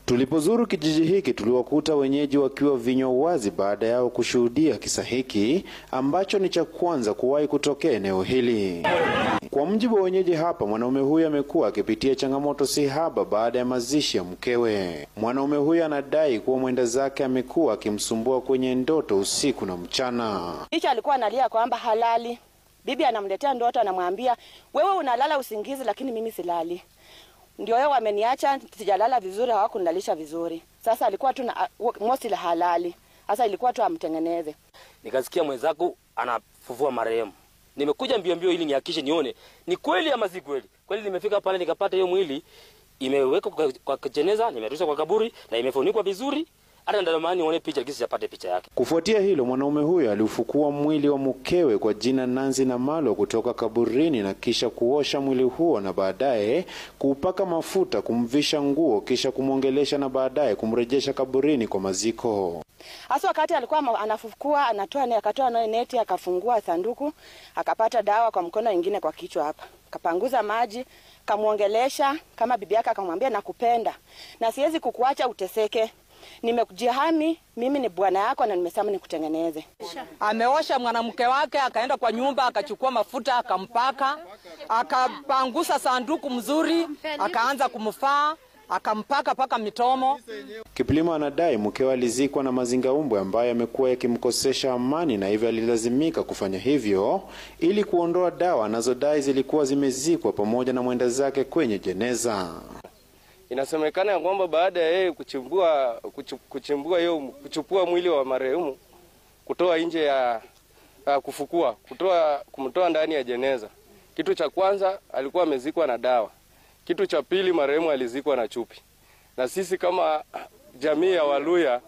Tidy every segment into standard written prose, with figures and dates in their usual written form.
Tulipozuru kijiji hiki tuliwakuta wenyeji wakiwa vinywa wazi baada yao kushuhudia kisa hiki ambacho ni cha kwanza kuwahi kutokea eneo hili. Kwa mujibu wa wenyeji hapa, mwanaume huyu amekuwa akipitia changamoto si haba baada ya mazishi ya mkewe. Mwanaume huyu anadai kuwa mwenda zake amekuwa akimsumbua kwenye ndoto usiku na mchana. Kisha alikuwa analia kwamba halali. Bibi anamletea ndoto, anamwambia wewe unalala usingizi lakini mimi silali. Ndio wao wameniacha sijalala vizuri, hawakunilalisha vizuri. Sasa alikuwa tu na mosi la halali. Sasa ilikuwa tu amtengeneze. Nikasikia mwenzako anafufua marehemu. Nimekuja mbio mbio ili nihakikishe nione ni kweli ama si kweli. Kweli nimefika pale nikapata hiyo mwili imewekwa kwa jeneza, nimerusha kwa kaburi na imefunikwa vizuri. Hata ndio maana nione picha kisi yapate picha yake. Kufuatia hilo, mwanaume huyo aliufukua mwili wa mkewe kwa jina Nancy Namalo kutoka kaburini na kisha kuosha mwili huo na baadaye kuupaka mafuta, kumvisha nguo, kisha kumwongelesha na baadaye kumrejesha kaburini kwa maziko. Hasa wakati alikuwa anafukua, akatoa neti, akafungua sanduku, akapata dawa kwa mkono mwingine kwa kichwa hapa. Kapanguza maji, kamuongelesha kama bibi yake, akamwambia nakupenda na siwezi kukuacha uteseke. Nimekujihami, mimi ni bwana yako na nimesema nikutengeneze. Ameosha mwanamke wake, akaenda kwa nyumba, akachukua mafuta, akampaka, akapangusa sanduku mzuri, akaanza kumfaa, akampaka paka mitomo. Kiplimo anadai mkewe alizikwa na mazingaumbwe ambayo yamekuwa yakimkosesha amani na hivyo alilazimika kufanya hivyo ili kuondoa dawa anazodai zilikuwa zimezikwa pamoja na mwenda zake kwenye jeneza. Inasemekana ya kwamba baada ya yeye kuchupua mwili wa marehemu, kutoa nje ya kufukua, kumtoa ndani ya jeneza. Kitu cha kwanza alikuwa amezikwa na dawa. Kitu cha pili marehemu alizikwa na chupi. Na sisi kama jamii ya Waluya,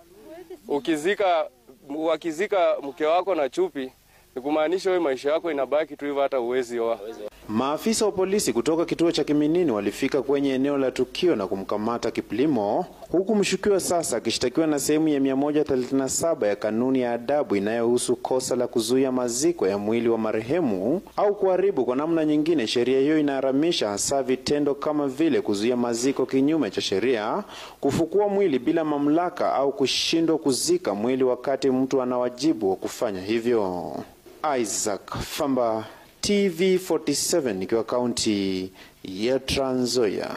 wakizika mke wako na chupi, ni kumaanisha wewe maisha yako inabaki tu hivyo, hata uwezi oa. Maafisa wa polisi kutoka kituo cha Kiminini walifika kwenye eneo la tukio na kumkamata Kiplimo, huku mshukiwa sasa akishtakiwa na sehemu ya 137 ya kanuni ya adabu inayohusu kosa la kuzuia maziko ya mwili wa marehemu au kuharibu kwa namna nyingine. Sheria hiyo inaharamisha hasa vitendo kama vile kuzuia maziko kinyume cha sheria, kufukua mwili bila mamlaka au kushindwa kuzika mwili wakati mtu ana wajibu wa kufanya hivyo. Isaac Famba, TV47 nikiwa kaunti ya Trans Nzoia.